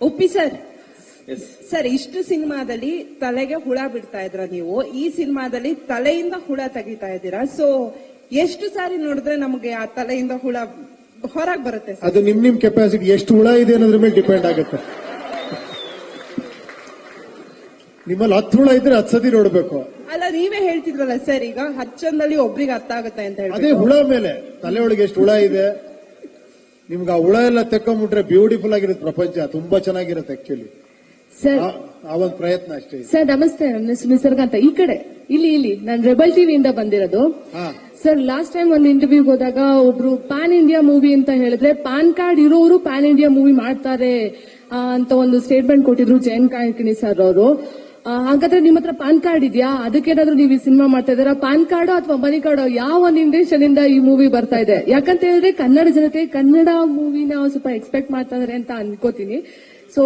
ಒಪ್ಪಿ sir. Sir, ಇಷ್ಟು ಸಿನಿಮಾದಲ್ಲಿ ತಲೆಗೆ ಹುಳ ಬಿಡ್ತಾ ಇದ್ರ ನೀವು, ಈ ಸಿನಿಮಾದಲ್ಲಿ ತಲೆಯಿಂದ ಹುಳ ತೆಗಿತಾ ಇದ್ದೀರಾ. ಸೊ ಎಷ್ಟು ಸಾರಿ ನೋಡಿದ್ರೆ ನಮಗೆ ಆ ತಲೆಯಿಂದ ಹುಳ ಹೊರಗೆ ಬರುತ್ತೆ? ಅದು ನಿಮ್ ಕೆಪಾಸಿಟಿ ಎಷ್ಟು ಹುಳ ಇದೆ ಅನ್ನೋದ್ರ ಮೇಲೆ ಡಿಪೆಂಡ್ ಆಗುತ್ತೆ. ನಿಮ್ಮಲ್ಲಿ 10 ಹುಳ ಇದ್ರೆ 10 ಸತಿ ನೋಡ್ಬೇಕು. ಅಲ್ಲ, ನೀವೇ ಹೇಳ್ತಿದ್ರಲ್ಲ ಸರ್, ಈಗ 10 ಜನದಲ್ಲಿ ಒಬ್ರಿಗೆ ಅರ್ಥ ಆಗುತ್ತೆ ಅಂತ ಹೇಳಿ. ಅದೇ ಹುಳ ಮೇಲೆ ತಲೆ ಒಳಗೆ ಎಷ್ಟು ಹುಳ ಇದೆ ನಿಮ್ಗೆ, ಆ ಹುಳ ಎಲ್ಲ ತೆಕ್ಕೊಂಡ್ಬಿಟ್ರೆ ಬ್ಯೂಟಿಫುಲ್ ಆಗಿರುತ್ತೆ ಪ್ರಪಂಚ, ತುಂಬಾ ಚೆನ್ನಾಗಿರುತ್ತೆ ಆಕ್ಚುಲಿ. ಸರ್, ಆ ಒಂದು ಪ್ರಯತ್ನ ಅಷ್ಟೇ. ಸರ್ ನಮಸ್ತೆ, ನನ್ನ ಹೆಸರು ನಿಸರ್ಗ ಅಂತ. ಈ ಕಡೆ ಇಲ್ಲಿ ನಾನು ರೆಬಲ್ ಟಿವಿಯಿಂದ ಬಂದಿರೋದು. ಸರ್, ಲಾಸ್ಟ್ ಟೈಮ್ ಒಂದು ಇಂಟರ್ವ್ಯೂಗೆ ಹೋದಾಗ ಒಬ್ರು ಪ್ಯಾನ್ ಇಂಡಿಯಾ ಮೂವಿ ಅಂತ ಹೇಳಿದ್ರೆ ಪ್ಯಾನ್ ಕಾರ್ಡ್ ಇರೋರು ಪ್ಯಾನ್ ಇಂಡಿಯಾ ಮೂವಿ ಮಾಡ್ತಾರೆ ಅಂತ ಒಂದು ಸ್ಟೇಟ್ಮೆಂಟ್ ಕೊಟ್ಟಿದ್ರು ಜಯಂತ್ ಕಾಯ್ಕಿಣಿ ಸರ್ ಅವರು. ಹಾಗಾದ್ರೆ ನಿಮ್ಮ ಹತ್ರ ಪಾನ್ ಕಾರ್ಡ್ ಇದೆಯಾ? ಅದಕ್ಕೇನಾದ್ರೂ ನೀವು ಈ ಸಿನಿಮಾ ಮಾಡ್ತಾ ಇದ್ದೀರಾ? ಪಾನ್ ಕಾರ್ಡ್ ಅಥವಾ ಮನಿ ಕಾರ್ಡ್ ಯಾವ ಒಂದು ಇಂಟೆನ್ಷನ್ ಇಂದ ಈ ಮೂವಿ ಬರ್ತಾ ಇದೆ? ಯಾಕಂತ ಹೇಳಿದ್ರೆ ಕನ್ನಡ ಜನತೆ ಕನ್ನಡ ಮೂವಿನ ಸ್ವಲ್ಪ ಎಕ್ಸ್ಪೆಕ್ಟ್ ಮಾಡ್ತಾ ಇದಾರೆ ಅಂತ ಅನ್ಕೋತೀನಿ. ಸೊ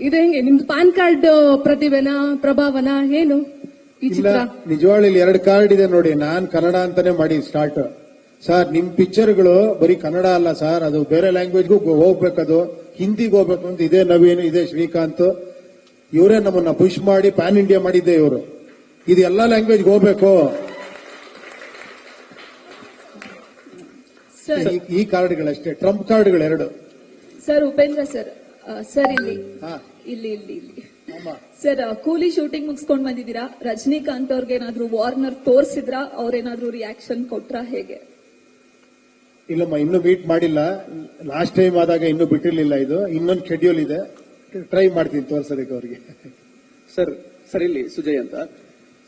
ಇದು ಹೆಂಗೆ ನಿಮ್ದು ಪಾನ್ ಕಾರ್ಡ್ ಪ್ರತಿಭೆನ ಪ್ರಭಾವನ ಏನು ಈ ಚಿತ್ರ? ನಿಜವಾಗ್ಲೂ 2 ಕಾರ್ಡ್ ಇದೆ ನೋಡಿ. ನಾನ್ ಕನ್ನಡ ಅಂತಾನೆ ಮಾಡಿ ಸ್ಟಾರ್ಟ್. ಸರ್, ನಿಮ್ ಪಿಕ್ಚರ್ಗಳು ಬರೀ ಕನ್ನಡ ಅಲ್ಲ ಸರ್, ಅದು ಬೇರೆ ಲ್ಯಾಂಗ್ವೇಜ್ಗೂ ಹೋಗ್ಬೇಕದು, ಹಿಂದಿಗೆ ಹೋಗ್ಬೇಕು ಅಂತ. ಇದೇ ನವೀನ್, ಇದೇ ಶ್ರೀಕಾಂತ್, ಇವರೇ ನಮ್ಮನ್ನ ಪುಷ್ ಮಾಡಿ ಪ್ಯಾನ್ ಇಂಡಿಯಾ ಮಾಡಿದ್ದೆ ಇವರು. ಇದು ಎಲ್ಲಾ ಲ್ಯಾಂಗ್ವೇಜ್ ಹೋಗ್ಬೇಕು. ಈ ಕಾರ್ಡ್ಗಳಷ್ಟೇ, ಟ್ರಂಪ್ ಕಾರ್ಡ್ಗಳು 2. ಸರ್, ಉಪೇಂದ್ರ ಸರ್, ಸರ್ ಇಲ್ಲಿ ಸರ್, ಕೂಲಿ ಶೂಟಿಂಗ್ ಮುಗಿಸ್ಕೊಂಡ್ ಬಂದಿದ್ದೀರಾ. ರಜನಿಕಾಂತ್ ಅವ್ರಿಗೆ ಏನಾದ್ರು ವಾರ್ನರ್ ತೋರಿಸಿದ್ರ? ಅವ್ರೇನಾದ್ರು ರಿಯಾಕ್ಷನ್ ಕೊಟ್ರ? ಹೇಗೆ? ಇಲ್ಲಮ್ಮ, ಇನ್ನೂ ಮೀಟ್ ಮಾಡಿಲ್ಲ. ಲಾಸ್ಟ್ ಟೈಮ್ ಆದಾಗ ಇನ್ನೂ ಬಿಟ್ಟಿರ್ಲಿಲ್ಲ. ಇದು ಇನ್ನೊಂದು ಶೆಡ್ಯೂಲ್ ಇದೆ, ಟ್ರೈ ಮಾಡ್ತೀನಿ ತೋರ್ಸೋದಕ್ಕೆ ಅವ್ರಿಗೆ. ಸರ್ ಇಲ್ಲಿ ಸುಜಯ್ ಅಂತ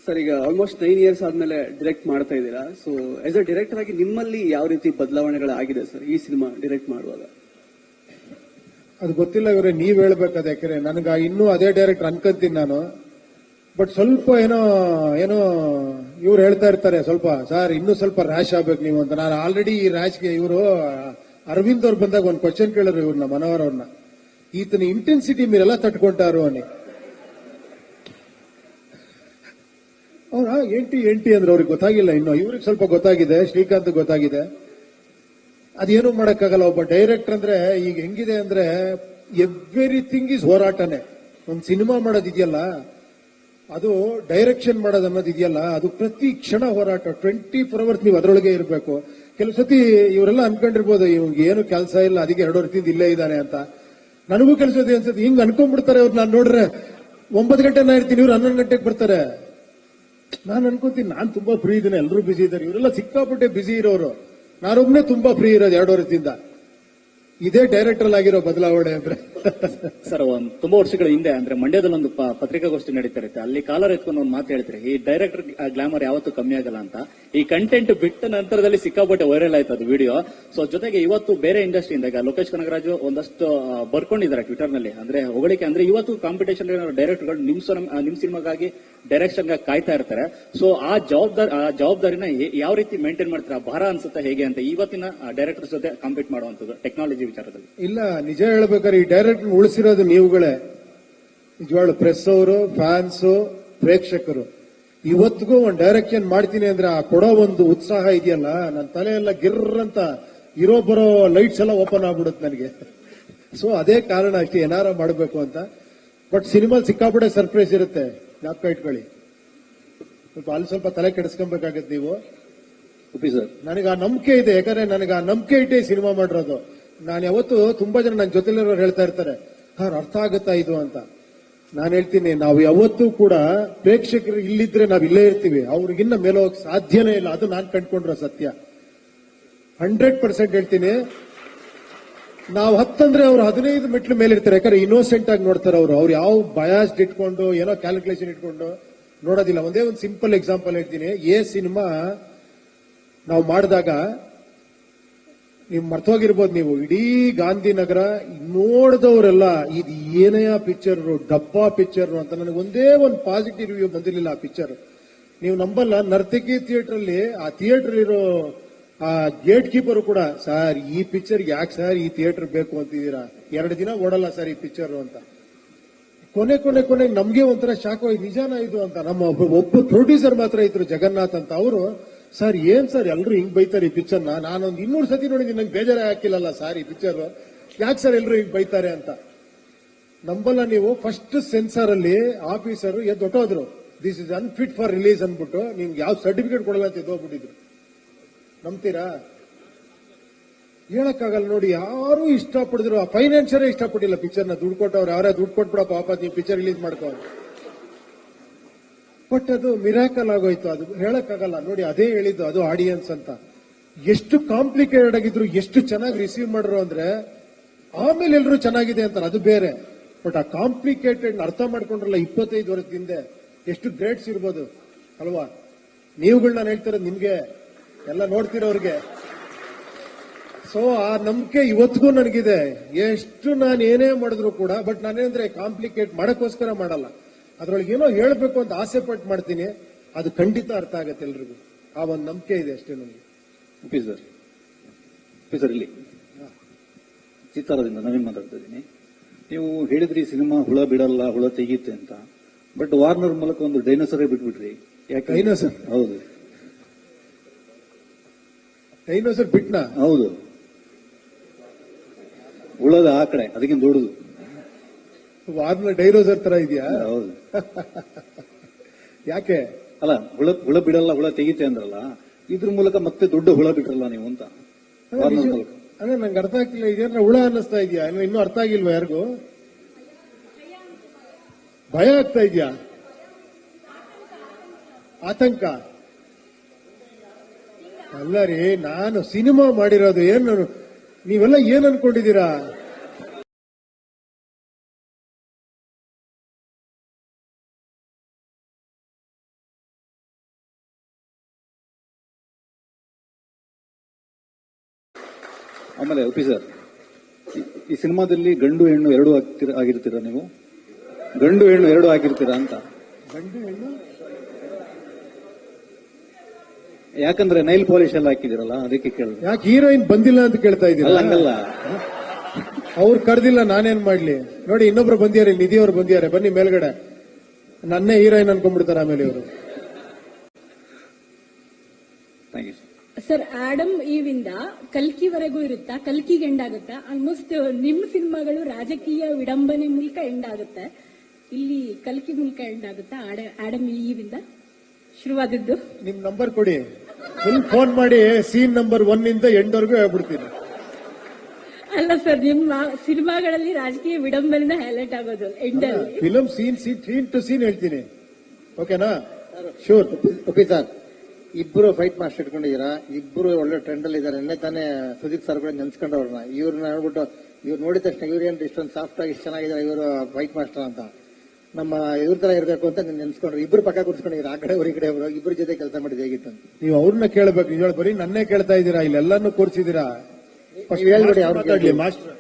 ಸರ್. ಈಗ ಆಲ್ಮೋಸ್ಟ್ 9 ಇಯರ್ಸ್ ಆದ್ಮೇಲೆ ಡೈರೆಕ್ಟ್ ಮಾಡ್ತಾ ಇದ್ದೀರಾ. ಸೊ ಆಸ್ ಅ ಡೈರೆಕ್ಟರ್ ಆಗಿ ನಿಮ್ಮಲ್ಲಿ ಯಾವ ರೀತಿ ಬದಲಾವಣೆಗಳಾಗಿದೆ ಸರ್ ಈ ಸಿನಿಮಾ ಡೈರೆಕ್ಟ್ ಮಾಡುವಾಗ? ಅದು ಗೊತ್ತಿಲ್ಲ ಇವರೇ, ನೀವ್ ಹೇಳ್ಬೇಕಾದ. ಯಾಕಂದ್ರೆ ನನಗ ಇನ್ನೂ ಅದೇ ಡೈರೆಕ್ಟರ್ ಅನ್ಕೊಂತೀನಿ ನಾನು. ಬಟ್ ಸ್ವಲ್ಪ ಏನೋ ಇವ್ರು ಹೇಳ್ತಾ ಇರ್ತಾರೆ ಸ್ವಲ್ಪ, ಸರ್ ಇನ್ನೂ ಸ್ವಲ್ಪ ರ್ಯಾಶ್ ಆಗ್ಬೇಕು ನೀವು ಅಂತ. ನಾನು ಆಲ್ರೆಡಿ ಈ ರ್ಯಾಶ್ಗೆ ಇವರು ಅರವಿಂದ್ ಅವ್ರು ಬಂದಾಗ ಒಂದು ಕ್ವಶನ್ ಕೇಳಿದ್ರು ಇವ್ರನ್ನ, ಮನೋಹರ್ ಅವ್ರನ್ನ, ಈತನ ಇಂಟೆನ್ಸಿಟಿ మీరెలా ತಟ್ಕೊಂటారు అని. ಅವ್ರ ఏంటి ಅಂದ್ರೆ ಅವ್ರಿಗೆ ಗೊತ್ತಾಗಿಲ್ಲ ಇನ್ನು. ಇವ್ರಿಗೆ ಸ್ವಲ್ಪ ಗೊತ್ತಾಗಿದೆ, ಶ್ರೀಕಾಂತ್ ಗೊತ್ತಾಗಿದೆ. ಅದೇನು ಮಾಡಕ್ಕಾಗಲ್ಲ. ಒಬ್ಬ ಡೈರೆಕ್ಟರ್ ಅಂದ್ರೆ ಈಗ ಹೆಂಗಿದೆ ಅಂದ್ರೆ ಎವ್ರಿಥಿಂಗ್ ಈಸ್ ಹೋರಾಟನೇ. ಒಂದು ಸಿನಿಮಾ ಮಾಡೋದಿದೆಯಲ್ಲ, ಅದು ಡೈರೆಕ್ಷನ್ ಮಾಡೋದು ಅನ್ನೋದಿದೆಯಲ್ಲ, ಅದು ಪ್ರತಿ ಕ್ಷಣ ಹೋರಾಟ. 24 hours ನೀವು ಅದರೊಳಗೆ ಇರಬೇಕು. ಕೆಲವು ಸತಿ ಇವರೆಲ್ಲ ಅನ್ಕೊಂಡಿರ್ಬೋದು ಇವ್ಗೆ ಏನು ಕೆಲಸ ಇಲ್ಲ, ಅದಕ್ಕೆ 2 ವರ್ಷದಿಂದ ಇಲ್ಲೇ ಇದ್ದಾನೆ ಅಂತ. ನನಗೂ ಕೆಲಸ ಇದೆ ಅನ್ಸುತ್ತೆ. ಹಿಂಗ್ ಅನ್ಕೊಂಡ್ಬಿಡ್ತಾರೆ ಅವ್ರು. ನಾನು ನೋಡ್ರೆ 9 ಗಂಟೆ ನಾ ಇರ್ತೀನಿ, ಇವ್ರು 11 ಗಂಟೆಗೆ ಬರ್ತಾರೆ. ನಾನು ಅನ್ಕೋತೀನಿ ನಾನು ತುಂಬಾ ಫ್ರೀ ಇದ್ದೇನೆ, ಎಲ್ಲರೂ ಬಿಸಿ ಇದ್ದಾರೆ. ಇವರೆಲ್ಲ ಸಿಕ್ಕಾಪಟ್ಟೆ ಬಿಸಿ ಇರೋರು, ನಾನೊಬ್ನೇ ತುಂಬಾ ಫ್ರೀ ಇರೋದು 2 ವರ್ಷದಿಂದ. ಇದೇ ಡೈರೆಕ್ಟರ್ ಆಗಿರೋ ಬದಲಾವಣೆ ಅಂದ್ರೆ. ಸರ್, ತುಂಬಾ ವರ್ಷಗಳ ಹಿಂದೆ ಅಂದ್ರೆ ಮಂಡ್ಯದಲ್ಲಿ ಒಂದು ಪತ್ರಿಕಾಗೋಷ್ಠಿ ನಡೀತಾ ಇರುತ್ತೆ. ಅಲ್ಲಿ ಕಾಲರ್ ಎತ್ಕೊಂಡು ಒಂದು ಮಾತು ಹೇಳ್ತಾರೆ, ಈ ಡೈರೆಕ್ಟರ್ ಗ್ಲಾಮರ್ ಯಾವತ್ತೂ ಕಮ್ಮಿ ಆಗಲ್ಲ ಅಂತ. ಈ ಕಂಟೆಂಟ್ ಬಿಟ್ಟ ನಂತರದಲ್ಲಿ ಸಿಕ್ಕಾಪಟ್ಟೆ ವೈರಲ್ ಆಯ್ತು ಅದು ವಿಡಿಯೋ. ಸೊ ಜೊತೆಗೆ ಇವತ್ತು ಬೇರೆ ಇಂಡಸ್ಟ್ರಿಯಿಂದ ಈಗ ಲೋಕೇಶ್ ಕನಗರಾಜು ಒಂದಷ್ಟು ಬರ್ಕೊಂಡಿದ್ದಾರೆ ಟ್ವಿಟರ್ ನಲ್ಲಿ, ಅಂದ್ರೆ ಹೊಗಳಿಕೆ. ಅಂದ್ರೆ ಇವತ್ತು ಕಾಂಪಿಟೇಷನ್ ಡೈರೆಕ್ಟರ್ಗಳು ನಿಮ್ ಸಿನಿಮಾಗಾಗಿ ಡೈರೆಕ್ಷನ್ ಕಾಯ್ತಾ ಇರ್ತಾರೆ. ಸೊ ಆ ಜವಾಬ್ದಾರಿನ ಯಾವ ರೀತಿ ಮೇಂಟೈನ್ ಮಾಡ್ತಾರೆ? ಭಾರ ಅನ್ಸುತ್ತೆ ಹೇಗೆ ಅಂತ ಇವತ್ತಿನ ಡೈರೆಕ್ಟರ್ಸ್ ಜೊತೆ ಕಾಂಪೀಟ್ ಮಾಡುವಂತದ್ದು ಟೆಕ್ನಾಲಜಿ ವಿಚಾರದಲ್ಲಿ? ಇಲ್ಲ, ನಿಜ ಹೇಳ್ಬೇಕಾದ್ರೆ ಈ ಡೈರೆಕ್ಟರ್ ಉಳಿಸಿರೋದು ನೀವುಗಳೇ. ನಿಜವಾಗ್ಲು ಪ್ರೆಸ್ ಅವರು, ಫ್ಯಾನ್ಸ್, ಪ್ರೇಕ್ಷಕರು. ಇವತ್ತಿಗೂ ಒಂದು ಡೈರೆಕ್ಷನ್ ಮಾಡ್ತೀನಿ ಅಂದ್ರೆ ಆ ಕೊಡೋ ಒಂದು ಉತ್ಸಾಹ ಇದೆಯಲ್ಲ, ನನ್ನ ತಲೆ ಎಲ್ಲ ಗಿರ್ರಂತ ಇರೋ ಬರೋ ಲೈಟ್ಸ್ ಎಲ್ಲ ಓಪನ್ ಆಗ್ಬಿಡುತ್ತೆ ನನಗೆ. ಸೊ ಅದೇ ಕಾರಣ ಅಷ್ಟೇ, ಏನಾರ ಮಾಡಬೇಕು ಅಂತ. ಬಟ್ ಸಿನಿಮಾ ಸಿಕ್ಕಾಪಟ್ಟೆ ಸರ್ಪ್ರೈಸ್ ಇರುತ್ತೆ, ಜ್ಞಾಪಕ ಇಟ್ಕೊಳ್ಳಿ. ಅಲ್ಲಿ ಸ್ವಲ್ಪ ತಲೆ ಕೆಡಿಸ್ಕೊಬೇಕಾಗತ್ತೆ ನೀವು. ನನಗೆ ಆ ನಂಬಿಕೆ ಇದೆ, ಯಾಕಂದ್ರೆ ನನಗೆ ಆ ನಂಬಿಕೆ ಇಟ್ಟೆ ಸಿನಿಮಾ ಮಾಡಿರೋದು. ನಾನು ಯಾವತ್ತು ತುಂಬಾ ಜನ ನನ್ನ ಜೊತೆಲಿರೋರು ಹೇಳ್ತಾ ಇರ್ತಾರೆ, ಸರ್ ಅರ್ಥ ಆಗುತ್ತಾ ಇದು ಅಂತ. ನಾನು ಹೇಳ್ತೀನಿ, ನಾವು ಯಾವತ್ತೂ ಕೂಡ ಪ್ರೇಕ್ಷಕರು ಇಲ್ಲಿದ್ರೆ ನಾವು ಇಲ್ಲೇ ಇರ್ತೀವಿ, ಅವ್ರಿಗಿನ್ನ ಮೇಲೆ ಹೋಗಕ್ ಸಾಧ್ಯನೇ ಇಲ್ಲ. ಅದು ನಾನು ಕಂಡ್ಕೊಂಡಿರೋ ಸತ್ಯ. 100% ಹೇಳ್ತೀನಿ. ನಾವು 10 ಅಂದ್ರೆ ಅವ್ರು 15 ಮೆಟ್ಲು ಮೇಲೆ ಇರ್ತಾರೆ. ಯಾಕಂದ್ರೆ ಇನ್ನೋಸೆಂಟ್ ಆಗಿ ನೋಡ್ತಾರೆ ಅವರು. ಅವ್ರು ಯಾವ ಬಯಾಸ್ ಇಟ್ಕೊಂಡು ಏನೋ ಕ್ಯಾಲ್ಕುಲೇಷನ್ ಇಟ್ಕೊಂಡು ನೋಡೋದಿಲ್ಲ. ಒಂದೇ ಒಂದು ಸಿಂಪಲ್ ಎಕ್ಸಾಂಪಲ್ ಹೇಳ್ತೀನಿ. ಸಿನಿಮಾ ನಾವು ಮಾಡಿದಾಗ ನೀವು ಮರ್ತೋಗಿರ್ಬೋದು, ನೀವು ಇಡೀ ಗಾಂಧಿನಗರ ನೋಡಿದವರೆಲ್ಲ ಇದು ಏನಯ್ಯ ಪಿಕ್ಚರ್, ಡಬ್ಬಾ ಪಿಕ್ಚರ್ ಅಂತ. ನನಗೆ ಒಂದೇ ಒಂದು ಪಾಸಿಟಿವ್ ರಿವ್ಯೂ ಬಂದಿರಲಿಲ್ಲ ಆ ಪಿಕ್ಚರ್. ನೀವು ನಂಬಲ್ಲ, ನರ್ತಕಿ ಥಿಯೇಟರ್ ಅಲ್ಲಿ ಆ ಥಿಯೇಟರ್ ಇರೋ ಆ ಗೇಟ್ ಕೀಪರ್ ಕೂಡ, ಸರ್ ಈ ಪಿಕ್ಚರ್ ಯಾಕೆ ಸರ್ ಈ ಥಿಯೇಟರ್ ಬೇಕು ಅಂತಿದ್ದೀರಾ, 2 ದಿನ ಓಡಲ್ಲ ಸರ್ ಈ ಪಿಕ್ಚರ್ ಅಂತ. ಕೊನೆ ನಮ್ಗೆ ಒಂಥರ ಶಾಕ್ ಹೋಯ್ತು, ನಿಜಾನ ಇದು ಅಂತ. ನಮ್ಮ ಒಬ್ಬ ಪ್ರೊಡ್ಯೂಸರ್ ಮಾತ್ರ ಇದ್ರು, ಜಗನ್ನಾಥ್ ಅಂತ. ಅವರು, ಸರ್ ಏನ್ ಸರ್ ಎಲ್ಲರೂ ಹಿಂಗ್ ಬೈತಾರೆ ಈ ಪಿಕ್ಚರ್ನ, ನಾನೊಂದು 200 ಸತಿ ನೋಡಿದ್ದೀನಿ, ನಂಗೆ ಬೇಜಾರೇ ಹಾಕಿಲ್ಲಲ್ಲ ಸರ್ ಈ ಪಿಕ್ಚರ್, ಯಾಕೆ ಸರ್ ಎಲ್ಲರೂ ಹಿಂಗ್ ಬೈತಾರೆ ಅಂತ. ನಂಬಲ್ಲ ನೀವು. ಫಸ್ಟ್ ಸೆನ್ಸಾರ್ ಅಲ್ಲಿ ಆಫೀಸರ್ ಎದ್ದೊಟ್ಟೋದ್ರು, this is unfit for release ಅಂದ್ಬಿಟ್ಟು ನಿಮ್ಗೆ ಯಾವ ಸರ್ಟಿಫಿಕೇಟ್ ಕೊಡಲ್ಲ ಅಂತ ಎದ್ದೋಗ್ಬಿಟ್ಟಿದ್ರು. ನಂಬ್ತೀರಾ? ಹೇಳಕ್ಕಾಗಲ್ಲ ನೋಡಿ. ಯಾರು ಇಷ್ಟಪಡಿದ್ರು, ಆ ಫೈನಾನ್ಷಿಯರೇ ಇಷ್ಟಪಟ್ಟಿಲ್ಲ ಪಿಕ್ಚರ್ನ. ದುಡ್ಡು ಕೊಟ್ಟವ್ರು ಯಾರೇ ದುಡ್ಡು ಕೊಟ್ಬಿಡಪ್ಪ ಪಾಪ ನೀವು ಪಿಕ್ಚರ್ ರಿಲೀಸ್ ಮಾಡ್ಕೋ. ಬಟ್ ಅದು ಮಿರಾಕಲ್ ಆಗೋಯ್ತು. ಅದು ಹೇಳಕ್ಕಾಗಲ್ಲ ನೋಡಿ. ಅದೇ ಹೇಳಿದ್ದು, ಅದು ಆಡಿಯನ್ಸ್ ಅಂತ. ಎಷ್ಟು ಕಾಂಪ್ಲಿಕೇಟೆಡ್ ಆಗಿದ್ರು, ಎಷ್ಟು ಚೆನ್ನಾಗಿ ರಿಸೀವ್ ಮಾಡ್ರು ಅಂದ್ರೆ ಆಮೇಲೆ ಎಲ್ಲರೂ ಚೆನ್ನಾಗಿದೆ ಅಂತಾರೆ, ಅದು ಬೇರೆ. ಬಟ್ ಆ ಕಾಂಪ್ಲಿಕೇಟೆಡ್ ಅರ್ಥ ಮಾಡ್ಕೊಂಡ್ರಲ್ಲ 25 ವರ್ಷದ ಹಿಂದೆ, ಎಷ್ಟು ಗ್ರೇಟ್ಸ್ ಇರ್ಬೋದು ಅಲ್ವಾ? ನೀವುಗಳು ನಾನು ಹೇಳ್ತಿರೋದು ನಿಮ್ಗೆ, ಎಲ್ಲ ನೋಡ್ತಿರೋರ್ಗೆ. ಸೊ ಆ ನಂಬಿಕೆ ಇವತ್ತಿಗೂ ನನಗಿದೆ. ಎಷ್ಟು ನಾನು ಏನೇ ಮಾಡಿದ್ರು ಕೂಡ, ಬಟ್ ನಾನೇಂದ್ರೆ ಕಾಂಪ್ಲಿಕೇಟ್ ಮಾಡಕ್ಕೋಸ್ಕರ ಮಾಡಲ್ಲ. ಅದ್ರೊಳಗೆ ಏನೋ ಹೇಳ್ಬೇಕು ಅಂತ ಆಸೆ ಪಟ್ಟು ಮಾಡ್ತೀನಿ. ಅದು ಖಂಡಿತ ಅರ್ಥ ಆಗತ್ತೆ ಎಲ್ರಿಗೂ. ಆ ಒಂದು ನಂಬಿಕೆ ಇದೆ ಅಷ್ಟೇ ನನಗೆ. ಸರ್ ಇಲ್ಲಿ ಚಿತ್ತಾರದಿಂದ ನವೀನ್ ಮಾತಾಡ್ತಾ ಇದ್ದೀನಿ. ನೀವು ಹೇಳಿದ್ರಿ ಸಿನಿಮಾ ಹುಳ ಬಿಡಲ್ಲ, ಹುಳ ತೆಗೀತೆ ಅಂತ. ಬಟ್ ವಾರ್ನರ್ ಮೂಲಕ ಒಂದು ಡೈನೋಸರೇ ಬಿಟ್ಬಿಟ್ರಿ. ಯಾಕೆ? ಡೈನೋಸರ್? ಹೌದು, ಡೈನೋಸರ್ ಬಿಟ್ನಾ? ಹೌದು. ಹುಳದ ಆ ಕಡೆ ಅದಕ್ಕಿಂತ ದೊಡ್ಡದು. ವಾರ್ನರ್ ಡೈನೋಸರ್ ತರ ಇದೆಯಾ? ಹೌದು. ಯಾಕೆ? ಅಲ್ಲ, ಹುಳ ಬಿಡಲ್ಲ, ಹುಳ ತೆಗೀತೆ ಅಂದ್ರಲ್ಲ, ಇದ್ರ ಮೂಲಕ ಮತ್ತೆ ದೊಡ್ಡ ಹುಳ ಬಿಟ್ರಲ್ಲ ನೀವು ಅಂತ. ವಾರ್ನರ್ ಮೂಲಕ ಅಂದ್ರೆ ನಂಗೆ ಅರ್ಥ ಆಗ್ತಿಲ್ಲ. ಇದೇನ ಹುಳ ಅನ್ನಿಸ್ತಾ ಇದೆಯಾ? ಇನ್ನೂ ಅರ್ಥ ಆಗಿಲ್ವಾ ಯಾರಿಗೂ? ಭಯ ಆಗ್ತಾ ಇದೆಯಾ? ಆತಂಕ ಅಲ್ಲ ರೀ. ನಾನು ಸಿನಿಮಾ ಮಾಡಿರೋದು ಏನು, ನೀವೆಲ್ಲ ಏನ್ ಅನ್ಕೊಂಡಿದ್ದೀರಾ? ಆಮೇಲೆ ಉಪಿ ಸರ್, ಈ ಸಿನಿಮಾದಲ್ಲಿ ಗಂಡು ಹೆಣ್ಣು ಎರಡೂ ಆಗಿರ್ತೀರಾ ನೀವು? ಗಂಡು ಹೆಣ್ಣು ಎರಡೂ ಆಗಿರ್ತೀರಾ ಅಂತ. ಗಂಡು ಹೆಣ್ಣು ಯಾಕಂದ್ರೆ ನೈಲ್ ಪಾಲಿಶ್ ಎಲ್ಲ ಹಾಕಿದಿರಲ್ಲ, ಅದಕ್ಕೆ ಕೇಳಿದೆ. ಯಾಕೆ ಹೀರೋಯಿನ್ ಬಂದಿಲ್ಲ ಅಂತ ಕೇಳ್ತಾ ಇದ್ದೀರಾ? ಹಂಗಲ್ಲ, ಅವ್ರು ಕರೆದಿಲ್ಲ, ನಾನೇನ್ ಮಾಡ್ಲಿ? ನೋಡಿ, ಇನ್ನೊಬ್ರು ಬಂದಿದ್ದಾರೆ, ನಿಧಿ ಅವರು ಬಂದಿದ್ದಾರೆ. ಬನ್ನಿ ಮೇಲ್ಗಡೆ. ನನ್ನೇ ಹೀರೋಯಿನ್ ಅನ್ಕೊಂಡ್ಬಿಡ್ತಾರೆ ಆಮೇಲೆ ಇವರು. Thank you sir. ಆಡಮ್ ಈವಿಂದ ಕಲ್ಕಿವರೆಗೂ ಇರುತ್ತಾ? ಕಲ್ಕಿಗೆ ಎಂಡ್ ಆಗುತ್ತಾ? ಆಲ್ಮೋಸ್ಟ್ ನಿಮ್ಮ ಸಿನಿಮಾಗಳು ರಾಜಕೀಯ ವಿಡಂಬನೆ ಮೂಲಕ ಎಂಡ್ ಆಗುತ್ತೆ, ಇಲ್ಲಿ ಕಲ್ಕಿ ಮೂಲಕ ಎಂಡ್ ಆಗುತ್ತಾ? ಆಡಮ್ ಈವಿಂದ ಶುರುವಾದದ್ದು. ನಿಮ್ ನಂಬರ್ ಕೊಡಿ, ಫುಲ್ ಫೋನ್ ಮಾಡಿ ಸೀನ್ ನಂಬರ್ 1 ಇಂದ ಎಂಡ್ ವರೆಗೂ ಹೇಳ್ಬಿಡ್ತೀನಿ. ಅಲ್ಲ ಸರ್, ನಿಮ್ಮ ಸಿನಿಮಾಗಳಲ್ಲಿ ರಾಜಕೀಯ ವಿಡಂಬನೆ ಹೈಲೈಟ್ ಆಗೋದು ಎಂಡ್ ಅಲ್ಲಿ. ಫಿಲಂ ಸೀನ್ ಟು ಸೀನ್ ಹೇಳ್ತೀನಿ. ಓಕೆನಾ? ಶೂರ್. Okay sir. ಇಬ್ರು ಫೈಟ್ ಮಾಸ್ಟರ್ ಇಟ್ಕೊಂಡಿದ್ದೀರಾ, ಇಬ್ರು ಒಳ್ಳೆ ಟ್ರೆಂಡ್ ಅಲ್ಲಿ ಇದ್ದಾರೆ. ನಿನ್ನೆ ತಾನೇ ಸುದೀಪ್ ಸರ್ ಕೂಡ ನೆನ್ಸ್ಕೊಂಡವ್ರನ್ನ, ಇವ್ರನ್ನ ಹೇಳ್ಬಿಟ್ಟು ಇವ್ರು ನೋಡಿದ ತಕ್ಷಣ ಇವ್ರೇನು ಇಷ್ಟೊಂದು ಸಾಫ್ಟ್ ಆಗಿ ಇಷ್ಟು ಚೆನ್ನಾಗಿದ್ದಾರೆ ಇವರು ಫೈಟ್ ಮಾಸ್ಟರ್ ಅಂತ, ನಮ್ಮ ಇವ್ರ ತರ ಇರಬೇಕು ಅಂತ ನೆನ್ಸ್ಕೊಂಡ್ರು. ಇಬ್ರು ಪಕ್ಕ ಕೂರಿಸ್ಕೊಂಡಿದ್ದೀರಾ, ಆ ಕಡೆ ಈ ಕಡೆ ಇಬ್ಬರ ಜೊತೆ ಕೆಲಸ ಮಾಡಿದ್ದು ಹೇಗಿತ್ತು ಅಂತ ನೀವು ಅವ್ರನ್ನ ಕೇಳಬೇಕು. ನಿಜ ಬರೀ ನನ್ನೇ ಕೇಳ್ತಾ ಇದ್ದೀರಾ, ಇಲ್ಲೆಲ್ಲಾನು ಕೂರಿಸಿದ್ದೀರಾ? ಹೇಳ್ಬಿಡಿ ಅವ್ರಿಗೆ. ಮಾಸ್ಟರ್